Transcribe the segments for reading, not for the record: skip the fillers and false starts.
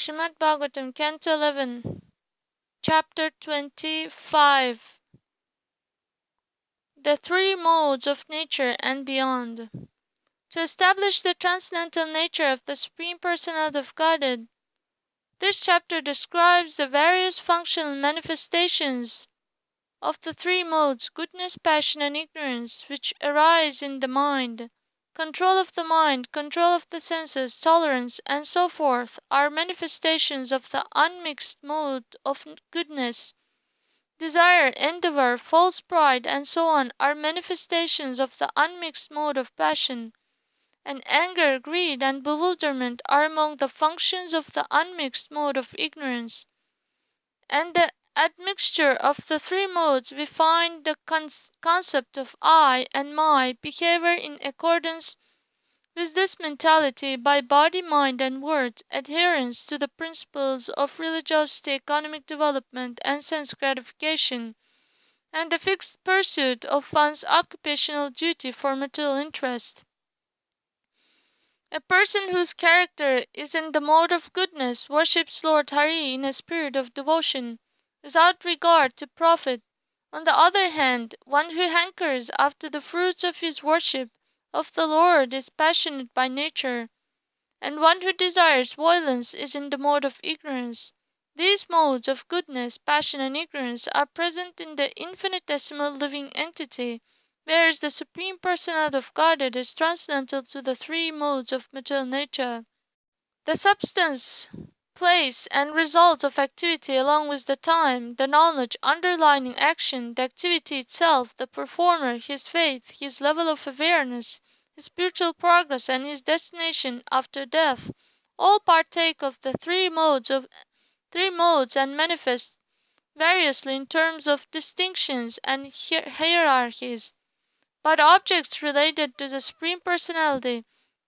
Srimad Bhagavatam Canto 11, Chapter 25. The Three Modes of Nature and Beyond. To establish the transcendental nature of the Supreme Personality of Godhead, this chapter describes the various functional manifestations of the three modes, goodness, passion, and ignorance, which arise in the mind. Control of the mind, control of the senses, tolerance, and so forth are manifestations of the unmixed mode of goodness. Desire, endeavor, false pride, and so on are manifestations of the unmixed mode of passion. And anger, greed, and bewilderment are among the functions of the unmixed mode of ignorance. And the admixture of the three modes we find the concept of I and my behavior in accordance with this mentality by body, mind, and words, adherence to the principles of religiosity, economic development, and sense gratification, and the fixed pursuit of one's occupational duty for material interest. A person whose character is in the mode of goodness worships Lord Hari in a spirit of devotion, without regard to profit. On the other hand, one who hankers after the fruits of his worship of the Lord is passionate by nature, and one who desires violence is in the mode of ignorance. These modes of goodness, passion, and ignorance are present in the infinitesimal living entity, whereas the Supreme Personality of Godhead is transcendental to the three modes of material nature. The substance, place, and results of activity along with the time, the knowledge underlying action, the activity itself, the performer, his faith, his level of awareness, his spiritual progress, and his destination after death, all partake of the three modes and manifest variously in terms of distinctions and hierarchies. But objects related to the Supreme Personality,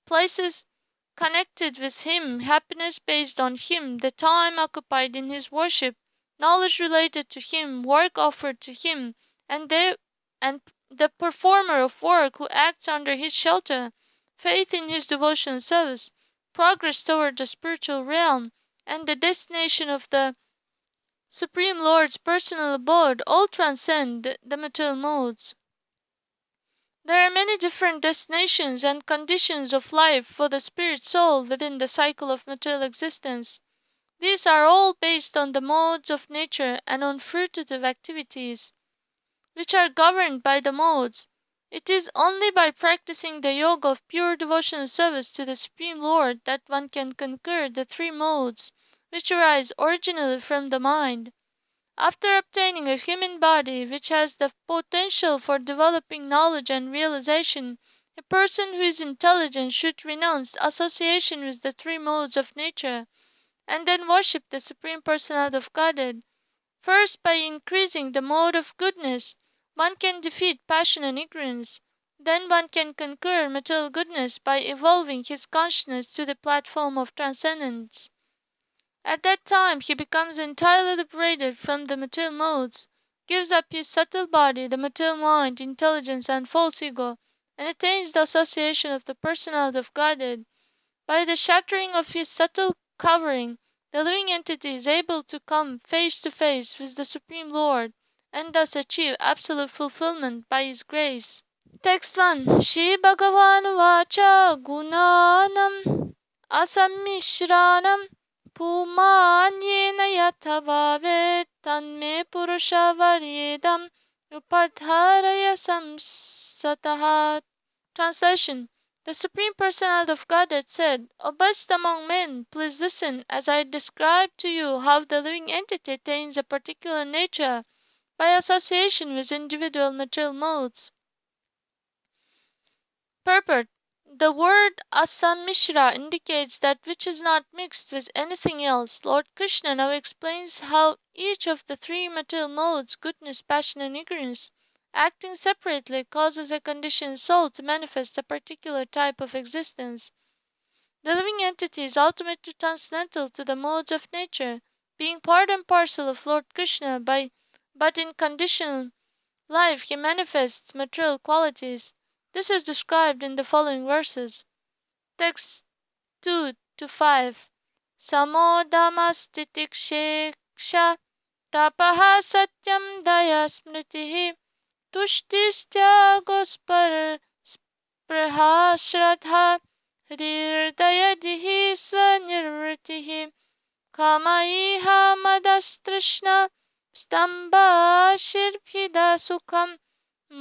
places connected with Him, happiness based on Him, the time occupied in His worship, knowledge related to Him, work offered to Him, and the performer of work who acts under His shelter, faith in His devotional service, progress toward the spiritual realm, and the destination of the Supreme Lord's personal abode all transcend the material modes. There are many different destinations and conditions of life for the spirit soul within the cycle of material existence. These are all based on the modes of nature and on fruitative activities, which are governed by the modes. It is only by practicing the yoga of pure devotional service to the Supreme Lord that one can conquer the three modes, which arise originally from the mind. After obtaining a human body which has the potential for developing knowledge and realization, a person who is intelligent should renounce association with the three modes of nature, and then worship the Supreme Personality of Godhead. First, by increasing the mode of goodness, one can defeat passion and ignorance. Then one can conquer material goodness by evolving his consciousness to the platform of transcendence. At that time he becomes entirely liberated from the material modes, gives up his subtle body, the material mind, intelligence, and false ego, and attains the association of the Personality of Godhead. By the shattering of his subtle covering, the living entity is able to come face to face with the Supreme Lord, and thus achieve absolute fulfillment by His grace. Text 1. Shri Bhagavan Vacha Gunanam Asamishranam Pumanyena yatha bhavet tanme purusha varyedam upadharaya samsataha. Translation. The Supreme Personality of Godhead said, O best among men, please listen as I describe to you how the living entity attains a particular nature by association with individual material modes. Purport. The word asamishra indicates that which is not mixed with anything else. Lord Krishna now explains how each of the three material modes, goodness, passion, and ignorance, acting separately, causes a conditioned soul to manifest a particular type of existence. The living entity is ultimately transcendental to the modes of nature, being part and parcel of Lord Krishna, but in conditional life he manifests material qualities. This is described in the following verses. Text 2 to 5. samodamastitikshesha tapaha satyam daya smritihi तुष्टिस्त्यागोस्पर स्पृहा श्रद्धा हृदयदिहि स्वनिर्वृत्तिः कामैहा मदस्तृष्णा स्तम्भाशिर्भिदा सुखं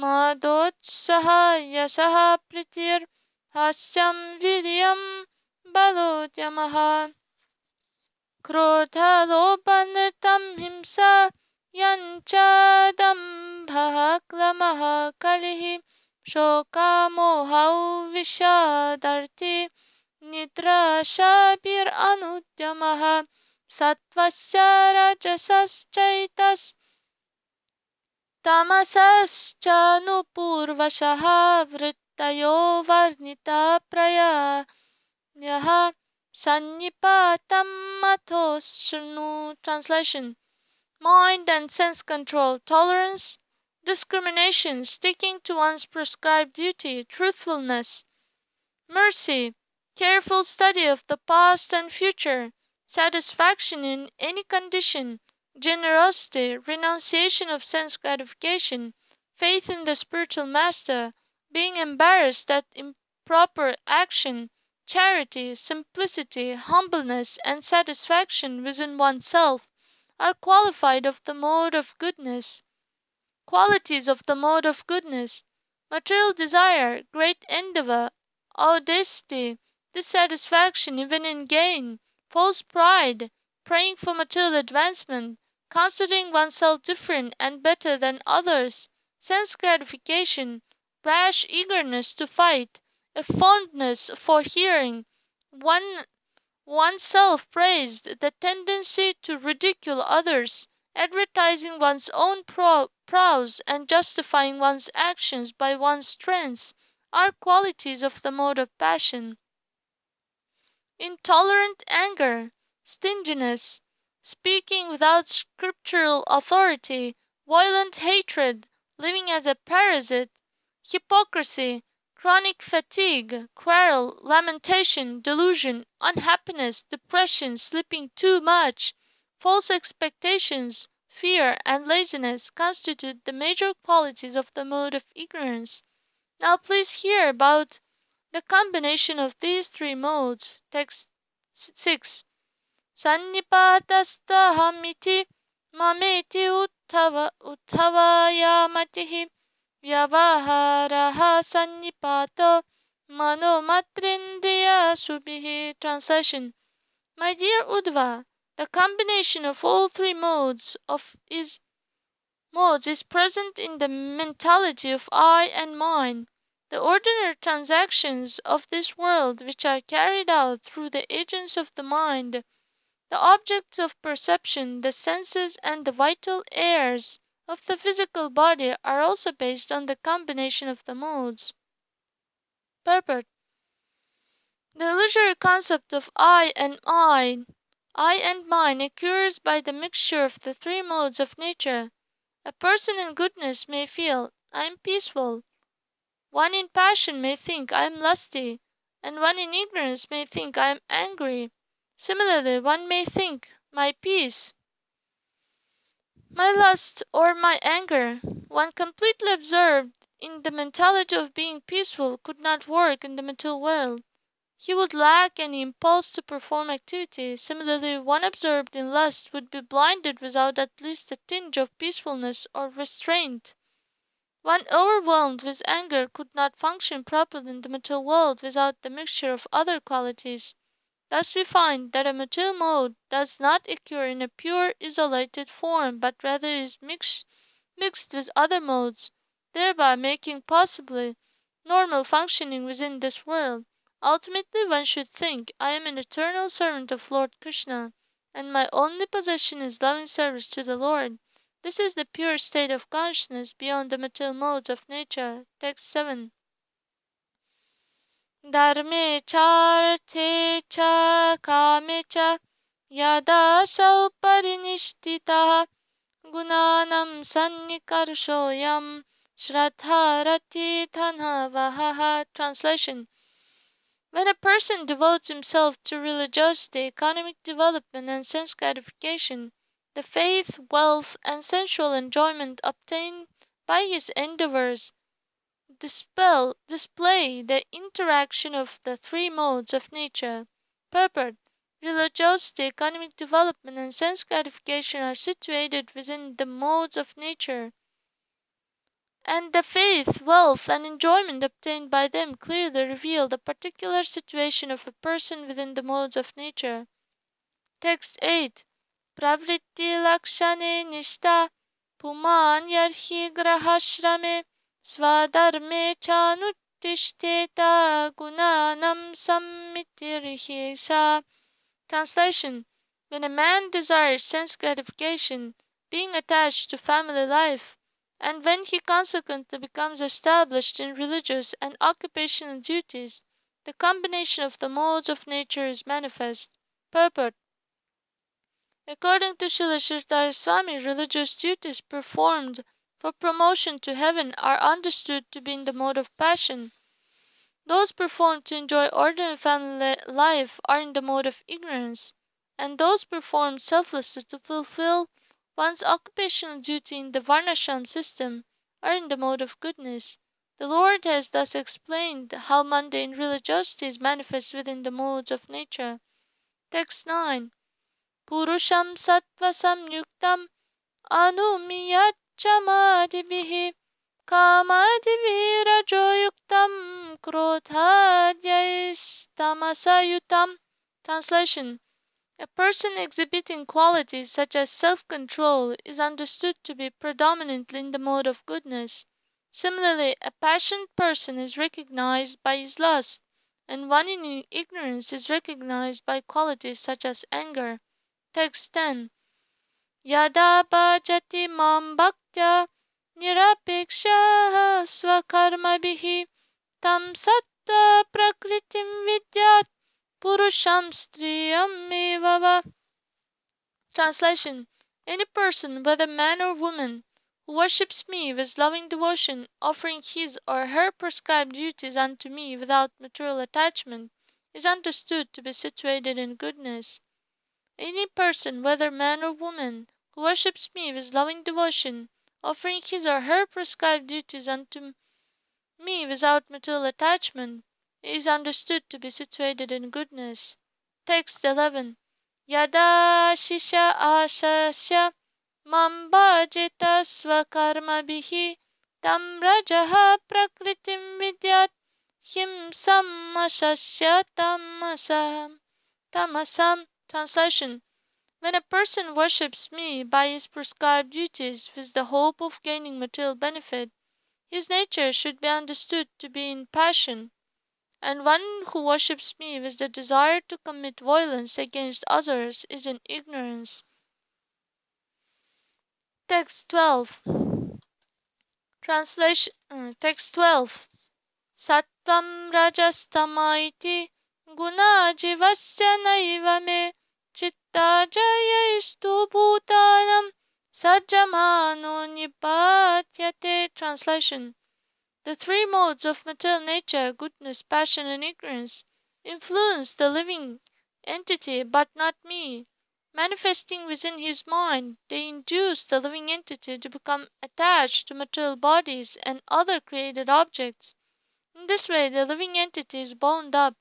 मदोत्साहः यशः प्रीतिर्हास्यं वीर्यं बलोद्यमः क्रोधलोभनृतं हिंसा यञ्च दम्भः क्लमः कलिः शोकामोहौ विषादार्थे निद्राशाभिरनुद्यमः सत्त्वस्य रजसश्चैतस्तमसश्चानुपूर्वशः वृत्तयो वर्णितप्रयः सन्निपातं मथो शृणु. Translation: mind and sense control, tolerance, discrimination, sticking to one's prescribed duty, truthfulness, mercy, careful study of the past and future, satisfaction in any condition, generosity, renunciation of sense gratification, faith in the spiritual master, being embarrassed at improper action, charity, simplicity, humbleness, and satisfaction within oneself are qualified of the mode of goodness. Qualities of the mode of goodness: material desire, great endeavor, audacity, dissatisfaction even in gain, false pride, praying for material advancement, considering oneself different and better than others, sense gratification, rash eagerness to fight, a fondness for hearing oneself praised, the tendency to ridicule others, advertising one's own prowess and justifying one's actions by one's strengths, are qualities of the mode of passion. Intolerant anger, stinginess, speaking without scriptural authority, violent hatred, living as a parasite, hypocrisy, chronic fatigue, quarrel, lamentation, delusion, unhappiness, depression, sleeping too much, false expectations, fear, and laziness constitute the major qualities of the mode of ignorance. Now please hear about the combination of these three modes. Text 6. Sannipatastahamiti mameti uttavayamatihi vyavaharaha sannipato manomatrindriya subhihi. Translation: My dear Uddhava, the combination of all three modes is present in the mentality of I and mine. The ordinary transactions of this world, which are carried out through the agents of the mind, the objects of perception, the senses, and the vital airs of the physical body, are also based on the combination of the modes. Purport: The illusory concept of I and mine occurs by the mixture of the three modes of nature. A person in goodness may feel, I am peaceful. One in passion may think, I am lusty, and one in ignorance may think, I am angry. Similarly, one may think, my peace, my lust, or my anger. One completely absorbed in the mentality of being peaceful could not work in the material world. He would lack any impulse to perform activity. Similarly, one absorbed in lust would be blinded without at least a tinge of peacefulness or restraint. One overwhelmed with anger could not function properly in the material world without the mixture of other qualities. Thus we find that a material mode does not occur in a pure, isolated form, but rather is mixed with other modes, thereby making possible normal functioning within this world. Ultimately, one should think, I am an eternal servant of Lord Krishna, and my only possession is loving service to the Lord. This is the pure state of consciousness beyond the material modes of nature. Text 7. Dharme charthe cha kame cha yada sau parinishthitah gunanam sannikarshoyam shraddharati dhanavahaha. Translation: When a person devotes himself to religiosity, economic development, and sense gratification, the faith, wealth, and sensual enjoyment obtained by his endeavors display the interaction of the three modes of nature. Purport: religiosity, economic development, and sense gratification are situated within the modes of nature, and the faith, wealth, and enjoyment obtained by them clearly reveal the particular situation of a person within the modes of nature. Text 8. Pravritti lakshane nishta puman yarhi grahashrame swadharme chanuttishteta gunanam sammitirhisha. Translation: when a man desires sense gratification, being attached to family life, and when he consequently becomes established in religious and occupational duties, the combination of the modes of nature is manifest. Purport: according to Srila Sridhar Swami, religious duties performed for promotion to heaven are understood to be in the mode of passion. Those performed to enjoy ordinary family life are in the mode of ignorance, and those performed selflessly to fulfill one's occupational duty in the varnashram system are in the mode of goodness. The Lord has thus explained how mundane religiosity is manifest within the modes of nature. Text 9. Purusham sattva samyuktam anumiyacchamadibhihi कामादिभिः रजोयुक्तं क्रोधाद्यैस्तामसयुतं. Translation: a person exhibiting qualities such as self-control is understood to be predominantly in the mode of goodness. Similarly, a passionate person is recognized by his lust, and one in ignorance is recognized by qualities such as anger. Text 10. Yada bhajati mam bhaktya निरपेक्षः स्वकर्मभिः तं सत्त्वा प्रकृतिं विद्यात् पुरुषं स्त्रियमेव वा. Translation: any person, whether man or woman, who worships me with loving devotion, offering his or her prescribed duties unto me without material attachment, is understood to be situated in goodness. Any person, whether man or woman, who worships me with loving devotion, offering his or her prescribed duties unto me without material attachment, is understood to be situated in goodness. Text 11. Yada shisha ashasya mam bhajeta svakarmabhihi tam rajaha prakritim vidyat him samashasya tamasam. Translation: when a person worships me by his prescribed duties with the hope of gaining material benefit, his nature should be understood to be in passion, and one who worships me with the desire to commit violence against others is in ignorance. Text 12. Translation. Text 12. Sattvam rajastama iti guna jivasya naiva me chitta jayaistu bhutanam sajamano nipatyate. Translation: the three modes of material nature, goodness, passion, and ignorance, influence the living entity but not me. Manifesting within his mind, they induce the living entity to become attached to material bodies and other created objects. In this way, the living entity is bound up.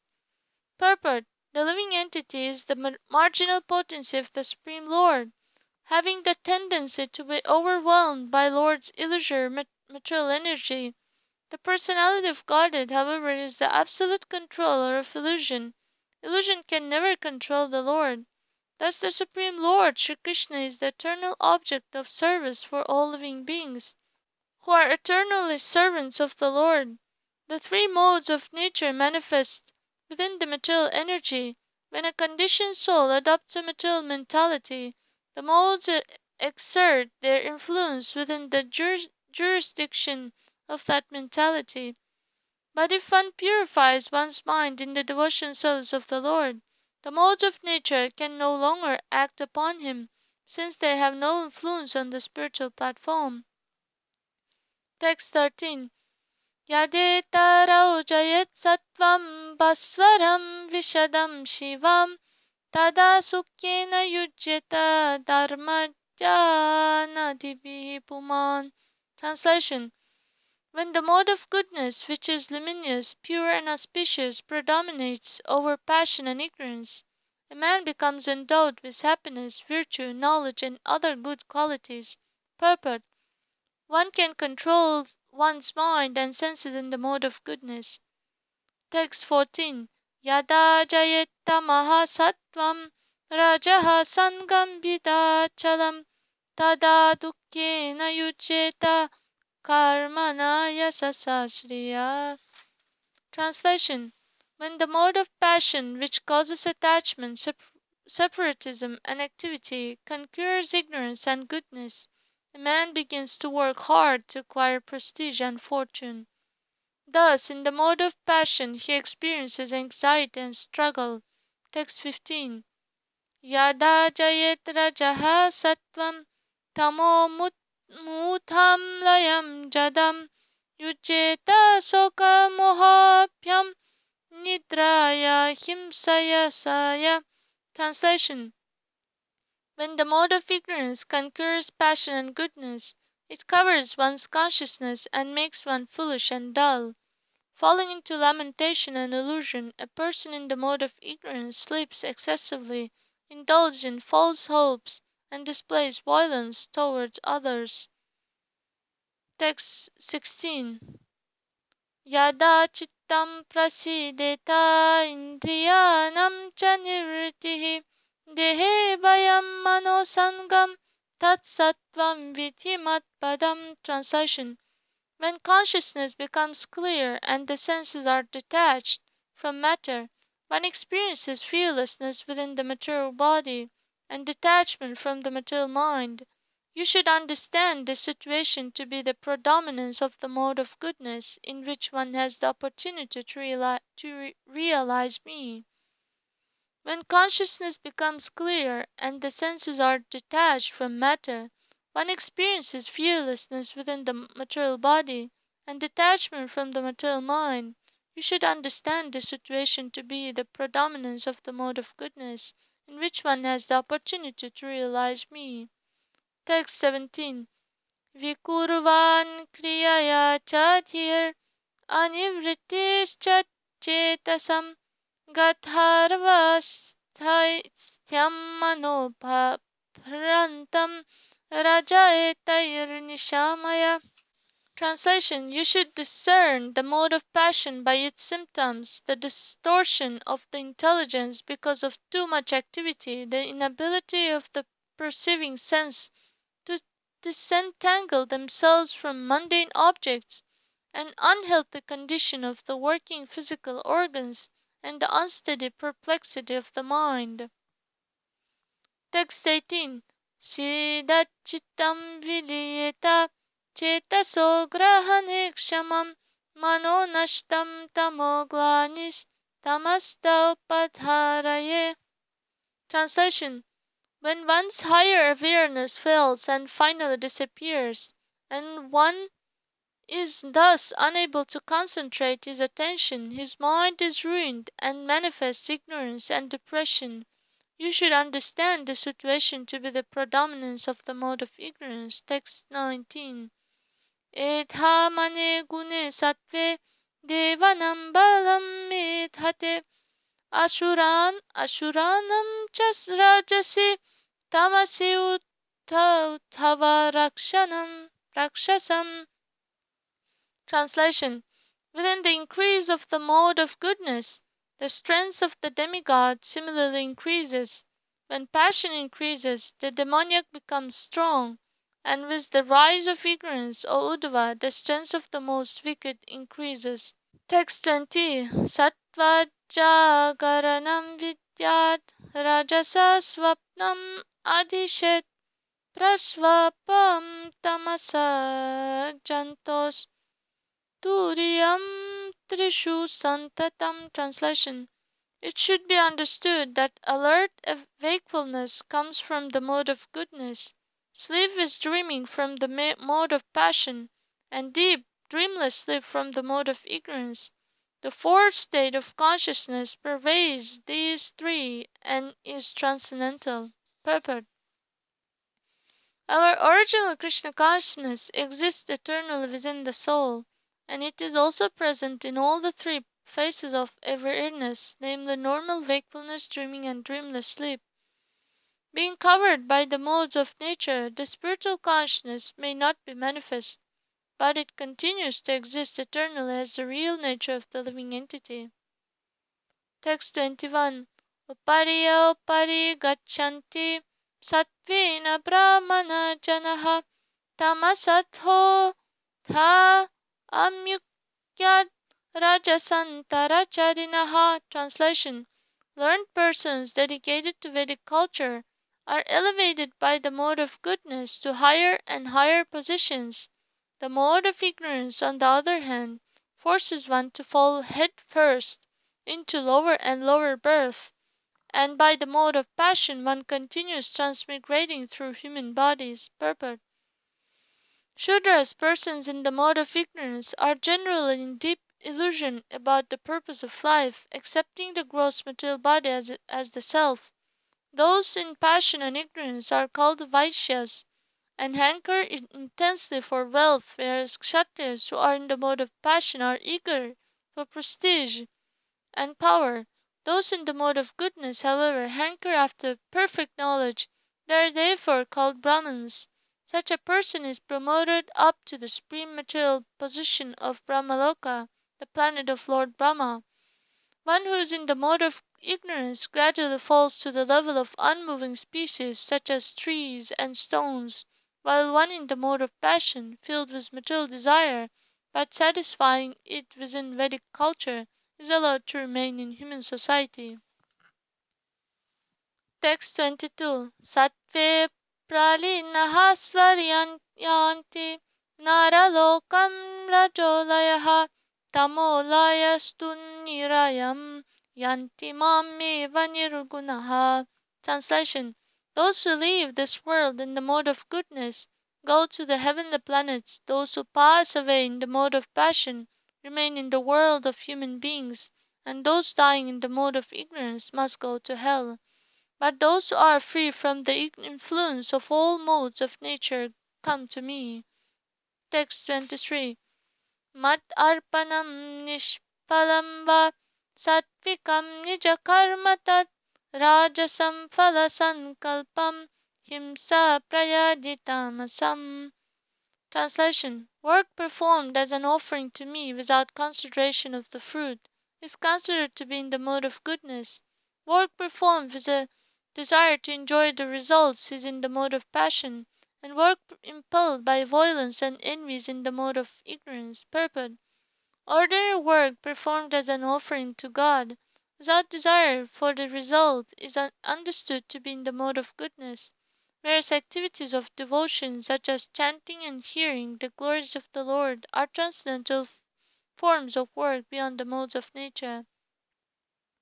Purport: the living entity is the marginal potency of the Supreme Lord, having the tendency to be overwhelmed by Lord's illusory material energy. The personality of Godhead, however, is the absolute controller of illusion. Illusion can never control the Lord. Thus the Supreme Lord, Sri Krishna, is the eternal object of service for all living beings, who are eternally servants of the Lord. The three modes of nature manifest within the material energy. When a conditioned soul adopts a material mentality, the modes exert their influence within the jurisdiction of that mentality. But if one purifies one's mind in the devotion service of the Lord, the modes of nature can no longer act upon him, since they have no influence on the spiritual platform. Text 13. Yadetaraujayat sattvam basvaram vishadam shivam tada sukhena yujyata dharmajnanadibhi puman. Translation. When the mode of goodness, which is luminous, pure, and auspicious, predominates over passion and ignorance, a man becomes endowed with happiness, virtue, knowledge, and other good qualities. Purport. One can control one's mind and senses in the mode of goodness. Text 14. Yada jayetta mahasattvam rajaha sangam vidachalam tada dukkena yujeta karmana yasasashriya. Translation. When the mode of passion, which causes attachment, separatism, and activity, conquers ignorance and goodness, a man begins to work hard to acquire prestige and fortune. Thus, in the mode of passion, he experiences anxiety and struggle. Text 15. Yada jayet rajaha sattvam tamo mutham layam jadam yujeta soka mohapyam nidraya himsaya saya. Translation. When the mode of ignorance conquers passion and goodness, it covers one's consciousness and makes one foolish and dull. Falling into lamentation and illusion, a person in the mode of ignorance sleeps excessively, indulges in false hopes, and displays violence towards others. Text 16. Yada chittam prasideta indriyanam cha nirvritih dehe vayam manosangam tat sattvam vidhimat padam. Translation. When consciousness becomes clear and the senses are detached from matter, one experiences fearlessness within the material body and detachment from the material mind. You should understand this situation to be the predominance of the mode of goodness in which one has the opportunity to realize me. When consciousness becomes clear and the senses are detached from matter, one experiences fearlessness within the material body and detachment from the material mind. You should understand this situation to be the predominance of the mode of goodness in which one has the opportunity to realize me. Text 17. Vikurvan kriyaya chadir anivritis chetasam Gatharvasthaithyam manoprantam rajaetairnishamaya. Translation. You should discern the mode of passion by its symptoms, the distortion of the intelligence because of too much activity, the inability of the perceiving sense to disentangle themselves from mundane objects, an unhealthy condition of the working physical organs, and the unsteady perplexity of the mind. Text 18. Siddhachittam viliyeta chetaso grahanekshamam mano nashtam tamoglanis tamasta upadharaye. Translation. When one's higher awareness fails and finally disappears, and one is thus unable to concentrate his attention, his mind is ruined and manifests ignorance and depression. You should understand the situation to be the predominance of the mode of ignorance. Text 19. Etha mane gune sattve devanam balam medhate ashuranam chas rajasi tamasi uttava rakshasam. Translation. Within the increase of the mode of goodness, the strength of the demigod similarly increases. When passion increases, the demoniac becomes strong, and with the rise of ignorance, O Uddhava, the strength of the most wicked increases. Text 20. Sattva jagaranam vidyat rajasa swapnam adhishet prasvapam tamasa jantos Turiyam Trishu Santatam. Translation. It should be understood that alert wakefulness comes from the mode of goodness, sleep is dreaming from the mode of passion, and deep dreamless sleep from the mode of ignorance. The fourth state of consciousness pervades these three and is transcendental. Purport. Our original Krishna consciousness exists eternally within the soul, and it is also present in all the three phases of awareness, namely normal wakefulness, dreaming, and dreamless sleep. Being covered by the modes of nature, the spiritual consciousness may not be manifest, but it continues to exist eternally as the real nature of the living entity. Text 21. Upariya upari gacchanti sattvena brahmana janaha tamasatho tha amyukyat rajasantara. Translation. Learned persons dedicated to Vedic culture are elevated by the mode of goodness to higher and higher positions. The mode of ignorance, on the other hand, forces one to fall head first into lower and lower birth, and by the mode of passion one continues transmigrating through human bodies. Purport. Shudras, persons in the mode of ignorance, are generally in deep illusion about the purpose of life, accepting the gross material body as the self. Those in passion and ignorance are called Vaishyas, and hanker intensely for wealth, whereas Kshatriyas, who are in the mode of passion, are eager for prestige and power. Those in the mode of goodness, however, hanker after perfect knowledge. They are therefore called Brahmins. Such a person is promoted up to the supreme material position of Brahmaloka, the planet of Lord Brahma. One who is in the mode of ignorance gradually falls to the level of unmoving species such as trees and stones, while one in the mode of passion, filled with material desire, but satisfying it within Vedic culture, is allowed to remain in human society. Text 22. Sattve pralinaha svaryanti naralokam rajolayaha tamolayastunirayam yanti mameva nirgunaha. Translation. Those who leave this world in the mode of goodness go to the heavenly planets. Those who pass away in the mode of passion remain in the world of human beings, and those dying in the mode of ignorance must go to hell. But those who are free from the influence of all modes of nature come to me. Text 23. Mat arpanam nishpalam va sattvikam nijakarma tat rajasam phala sankalpam himsa prayaditamasam. Translation. Work performed as an offering to me without consideration of the fruit is considered to be in the mode of goodness. Work performed with a desire to enjoy the results is in the mode of passion, and work impelled by violence and envy is in the mode of ignorance. Purport. Ordinary work performed as an offering to God, without desire for the result, is understood to be in the mode of goodness, whereas activities of devotion, such as chanting and hearing the glories of the Lord, are transcendental forms of work beyond the modes of nature.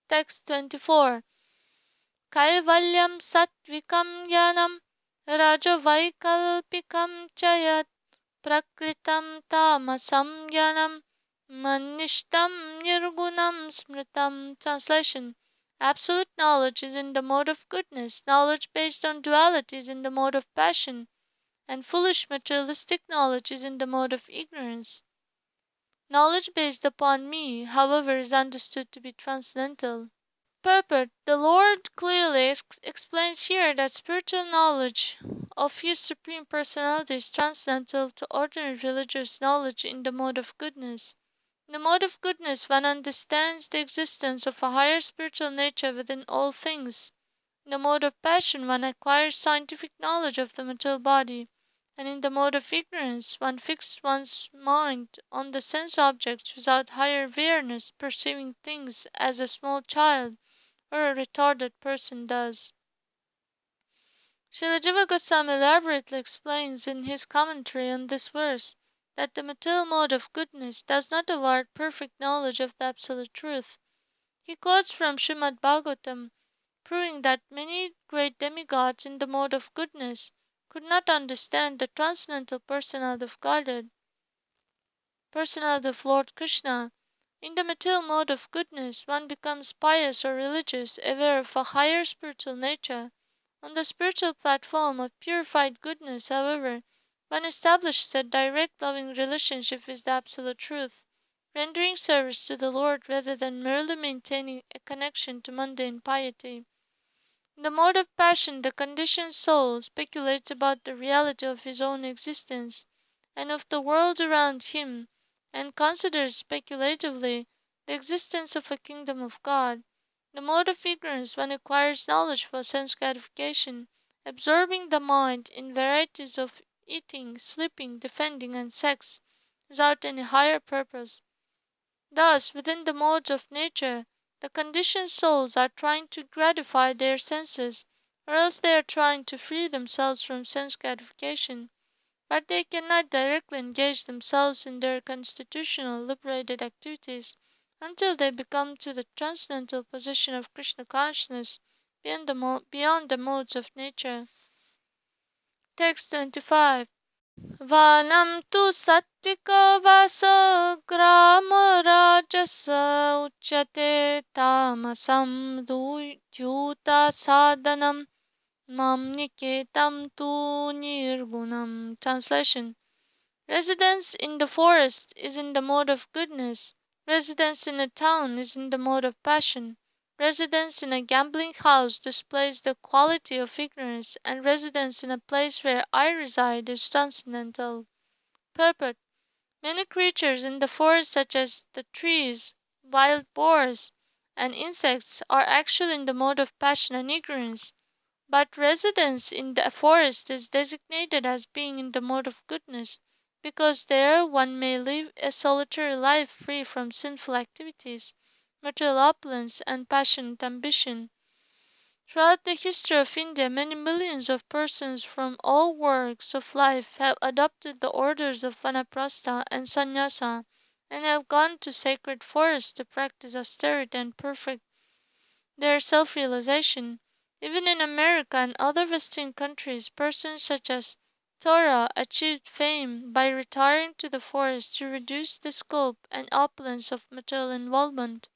Text 24. Kaivalyam sattvikam jnanam rajavaikalpikam chayat prakritam tamasam jnanam manishtam nirgunam smritam. Translation. Absolute knowledge is in the mode of goodness, knowledge based on duality is in the mode of passion, and foolish materialistic knowledge is in the mode of ignorance. Knowledge based upon me, however, is understood to be transcendental. Purport. The Lord clearly explains here that spiritual knowledge of His Supreme Personality is transcendental to ordinary religious knowledge in the mode of goodness. In the mode of goodness one understands the existence of a higher spiritual nature within all things. In the mode of passion one acquires scientific knowledge of the material body, and in the mode of ignorance one fixes one's mind on the sense objects without higher awareness, perceiving things as a small child or a retarded person does. Srila Jiva Goswami elaborately explains in his commentary on this verse that the material mode of goodness does not award perfect knowledge of the absolute truth. He quotes from Srimad Bhagavatam, proving that many great demigods in the mode of goodness could not understand the transcendental personality of Godhead. Personality of Lord Krishna. In the material mode of goodness, one becomes pious or religious, aware of a higher spiritual nature. On the spiritual platform of purified goodness, however, one establishes a direct loving relationship with the Absolute Truth, rendering service to the Lord rather than merely maintaining a connection to mundane piety. In the mode of passion, the conditioned soul speculates about the reality of his own existence and of the world around him, and considers speculatively the existence of a kingdom of God. The mode of ignorance, one acquires knowledge for sense gratification, absorbing the mind in varieties of eating, sleeping, defending, and sex, without any higher purpose. Thus, within the modes of nature, the conditioned souls are trying to gratify their senses, or else they are trying to free themselves from sense gratification, but they cannot directly engage themselves in their constitutional liberated activities until they come to the transcendental position of Krishna consciousness beyond the modes of nature. Text 25. Vanam tu sattvika vaso grama rajasa uchyate tamasam dhyuta sadhanam mam niketam tu nirgunam. Translation. Residence in the forest is in the mode of goodness. Residence in a town is in the mode of passion. Residence in a gambling house displays the quality of ignorance, and residence in a place where I reside is transcendental. Purport. Many creatures in the forest, such as the trees, wild boars, and insects, are actually in the mode of passion and ignorance. But residence in the forest is designated as being in the mode of goodness, because there one may live a solitary life free from sinful activities, material opulence, and passionate ambition. Throughout the history of India, many millions of persons from all walks of life have adopted the orders of Vanaprastha and Sannyasa, and have gone to sacred forests to practice austerity and perfect their self-realization. Even in America and other Western countries, persons such as Torah achieved fame by retiring to the forest to reduce the scope and opulence of material involvement.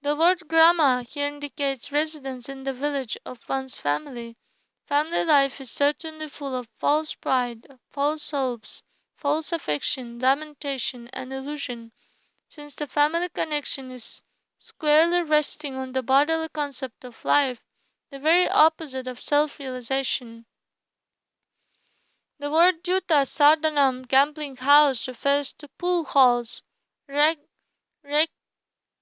The word grama here indicates residence in the village of one's family. Family life is certainly full of false pride, false hopes, false affection, lamentation, and illusion, since the family connection is squarely resting on the bodily concept of life, the very opposite of self-realization. The word Yuta Sadhanam, gambling house, refers to pool halls, rec- rec-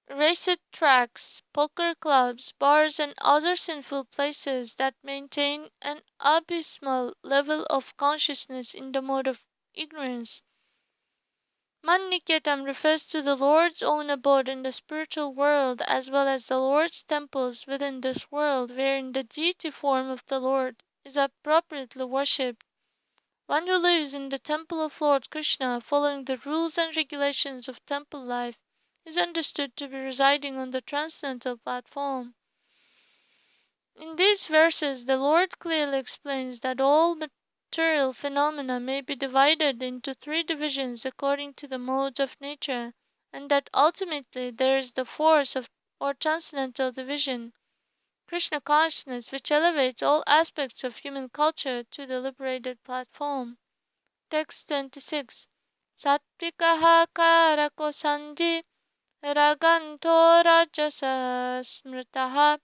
racetracks, poker clubs, bars, and other sinful places that maintain an abysmal level of consciousness in the mode of ignorance. Maniketam refers to the Lord's own abode in the spiritual world, as well as the Lord's temples within this world, wherein the deity form of the Lord is appropriately worshipped. One who lives in the temple of Lord Krishna, following the rules and regulations of temple life, is understood to be residing on the transcendental platform. In these verses, the Lord clearly explains that all material phenomena may be divided into three divisions according to the modes of nature, and that ultimately there is the force of or transcendental division, Krishna consciousness, which elevates all aspects of human culture to the liberated platform. Text 26. Sattvikaha karako sandhi raganto rajasa smritaha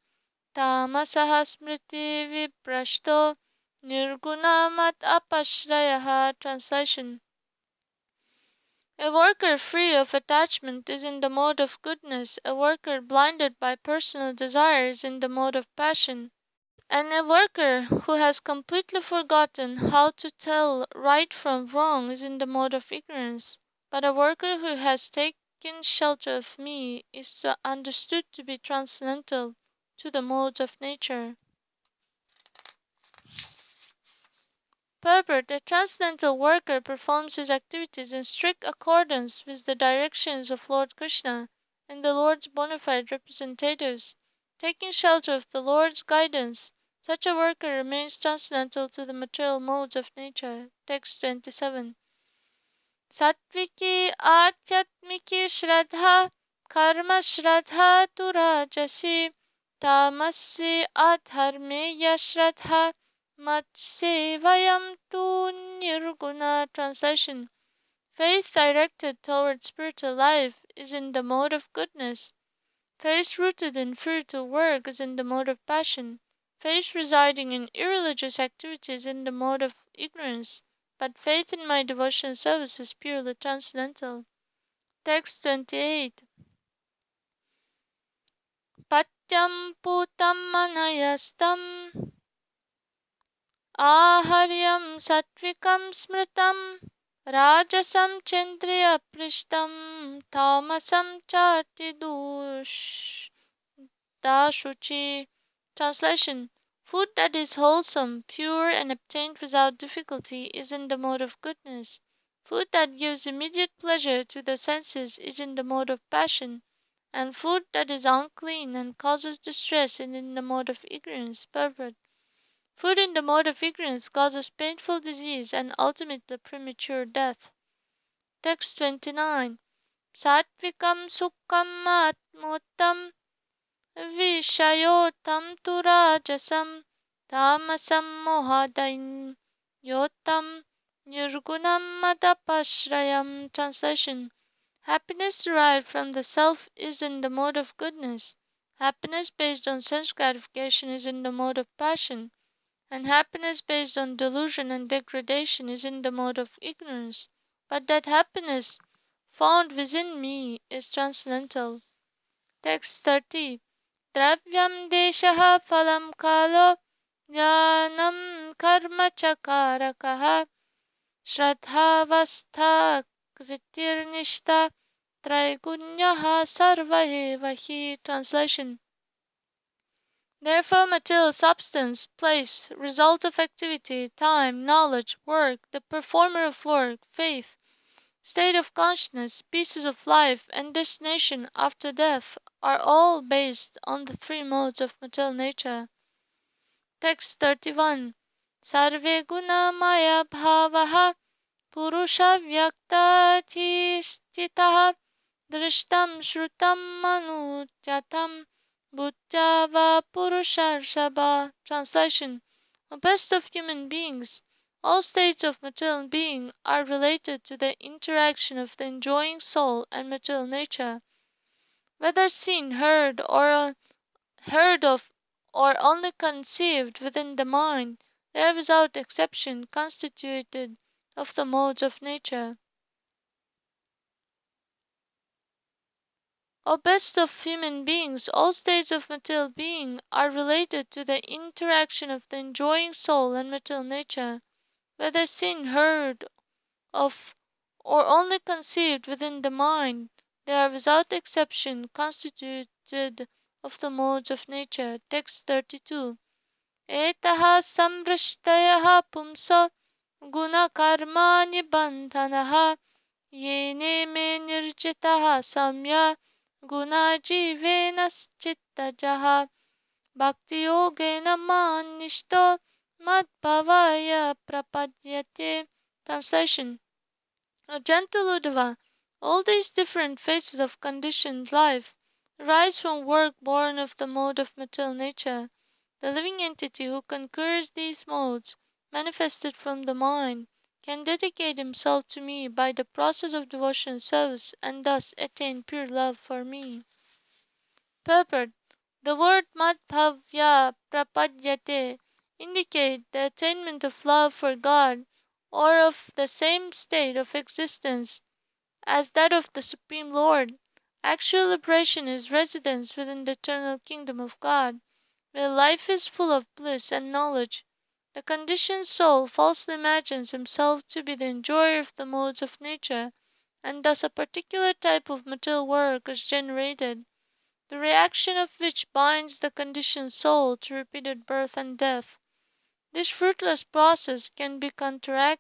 tamasah smriti viprashto nirgunamat apashrayaha. Translation. A worker free of attachment is in the mode of goodness, a worker blinded by personal desires in the mode of passion, and a worker who has completely forgotten how to tell right from wrong is in the mode of ignorance. But a worker who has taken shelter of me is understood to be transcendental to the modes of nature. Purport. A transcendental worker performs his activities in strict accordance with the directions of Lord Krishna and the Lord's bona fide representatives. Taking shelter of the Lord's guidance, such a worker remains transcendental to the material modes of nature. Text 27. Sattviki Adhyatmiki Shraddha Karma Shraddha tu Rajasi Tamasi Adharmeya Shraddha Matsevayam tu Nirguna. Translation: faith directed toward spiritual life is in the mode of goodness. Faith rooted in fruitful work is in the mode of passion. Faith residing in irreligious activity is in the mode of ignorance. But faith in my devotional service is purely transcendental. Text 28. Patyam putam manayastam Aharyam satvikam smritam Rajasam chendriya prishtam Tamasam charti dashuchi. Translation: food that is wholesome, pure, and obtained without difficulty is in the mode of goodness. Food that gives immediate pleasure to the senses is in the mode of passion, and food that is unclean and causes distress is in the mode of ignorance. Purport: food in the mode of ignorance causes painful disease and ultimately premature death. Text 29. Satvikam sukham atmottam Vishayotam tu rajasam tamasam mohadain yotam nirgunam madapashrayam. Translation: happiness derived from the self is in the mode of goodness. Happiness based on sense gratification is in the mode of passion, and happiness based on delusion and degradation is in the mode of ignorance. But that happiness found within me is transcendental. Text 30. Dravyam deshaha phalam kalo jnanam karma chakarakaha shraddhavastha kritirnishta traigunyaha sarva eva hi. Translation: therefore material substance, place, result of activity, time, knowledge, work, the performer of work, faith, state of consciousness, pieces of life, and destination after death are all based on the three modes of material nature. Text 31. Sarve guna maya bhavaha purusha vyaktatistitaha drishtam shrutam manutyatam buddhava purusharshaba. Translation: O best of human beings, all states of material being are related to the interaction of the enjoying soul and material nature. Whether seen, heard of, or only conceived within the mind, they are without exception constituted of the modes of nature. O best of human beings, all states of material being are related to the interaction of the enjoying soul and material nature. Whether seen, heard of, or only conceived within the mind, they are without exception constituted of the modes of nature. Text 32. Etaha samvrishtayaha pumso guna karmani bandhanaha yene me nirjitaha samya guna jivena chittajaha bhakti yogena manishto madbhavaya prapadyate. Translation: O gentle Uddhava, all these different phases of conditioned life arise from work born of the mode of material nature. The living entity who conquers these modes, manifested from the mind, can dedicate himself to me by the process of devotional service and thus attain pure love for me. Purport: the word madhbhavya prapadyate indicate the attainment of love for God, or of the same state of existence as that of the Supreme Lord. Actual liberation is residence within the eternal kingdom of God, where life is full of bliss and knowledge. The conditioned soul falsely imagines himself to be the enjoyer of the modes of nature, and thus a particular type of material work is generated, the reaction of which binds the conditioned soul to repeated birth and death. This fruitless process can be counteracted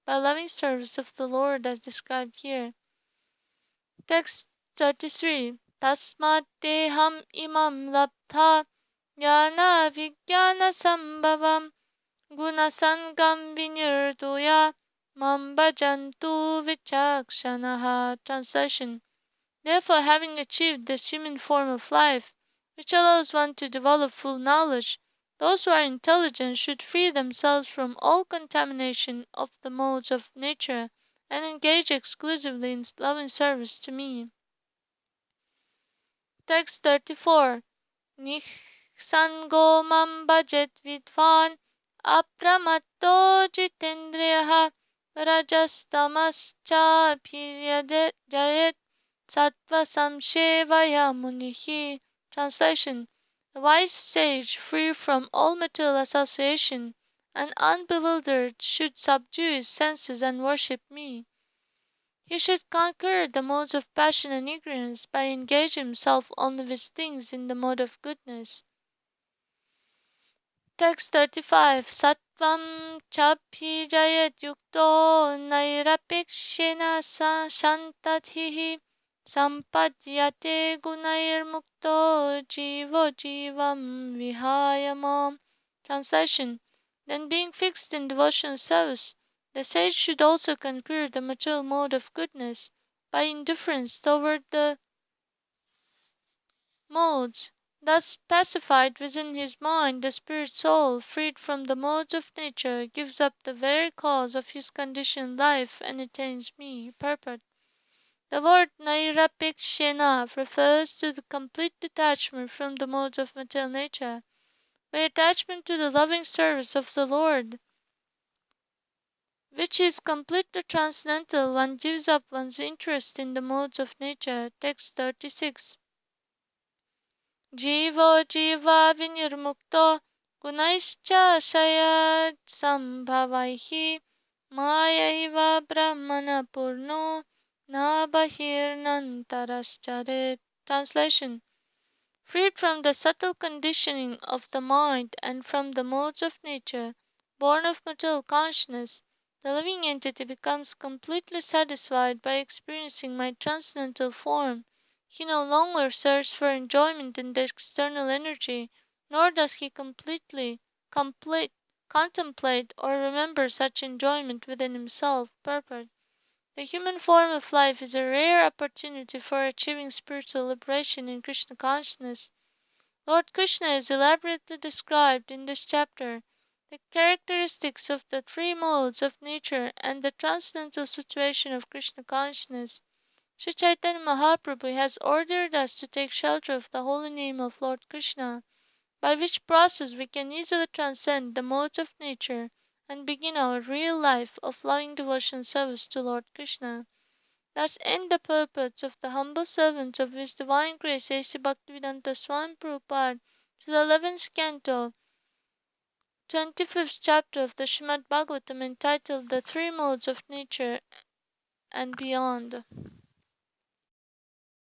by loving service of the Lord as described here. Text 33. Tasmat teham imam labdha jnana vijnana sambhavam gunasangam vinirduya mam bhajantu vichakshanaha. Translation. Therefore, having achieved this human form of life, which allows one to develop full knowledge, those who are intelligent should free themselves from all contamination of the modes of nature and engage exclusively in loving service to me. Text 34. Nihsango mam bhajet vidvan apramatto jitendriyaha rajastamascha jayet sattva samshevaya munihi. Translation. The wise sage, free from all material association and unbewildered, should subdue his senses and worship me. He should conquer the modes of passion and ignorance by engaging himself only with things in the mode of goodness. Text 35. Sattvam chabhijayat yukto nairapikshena shantatihi sampadyate gunair mukto jivo jivam vihayamam. Translation. Then being fixed in devotional service, the sage should also conquer the material mode of goodness by indifference toward the modes. Thus pacified within his mind, the spirit soul, freed from the modes of nature, gives up the very cause of his conditioned life and attains me. Purport. The word nairapikshena refers to the complete detachment from the modes of material nature, by attachment to the loving service of the Lord, which is completely transcendental. One gives up one's interest in the modes of nature. Text 36. Jivo jiva vinirmukto gunaischa shayad sambhavaihi mayaiva brahmana purno na bahirnantarascharet. Translation. Freed from the subtle conditioning of the mind and from the modes of nature, born of material consciousness, the living entity becomes completely satisfied by experiencing my transcendental form. He no longer searches for enjoyment in the external energy, nor does he contemplate or remember such enjoyment within himself. Purport. The human form of life is a rare opportunity for achieving spiritual liberation in Krishna consciousness. Lord Krishna is elaborately described in this chapter. The characteristics of the three modes of nature and the transcendental situation of Krishna consciousness. Sri Chaitanya Mahaprabhu has ordered us to take shelter of the holy name of Lord Krishna, by which process we can easily transcend the modes of nature and begin our real life of loving devotion service to Lord Krishna. Thus end the purports of the humble servants of His Divine Grace A.C. Bhaktivedanta Swami Prabhupada to the 11th Canto, 25th chapter of the Srimad Bhagavatam entitled The Three Modes of Nature and Beyond.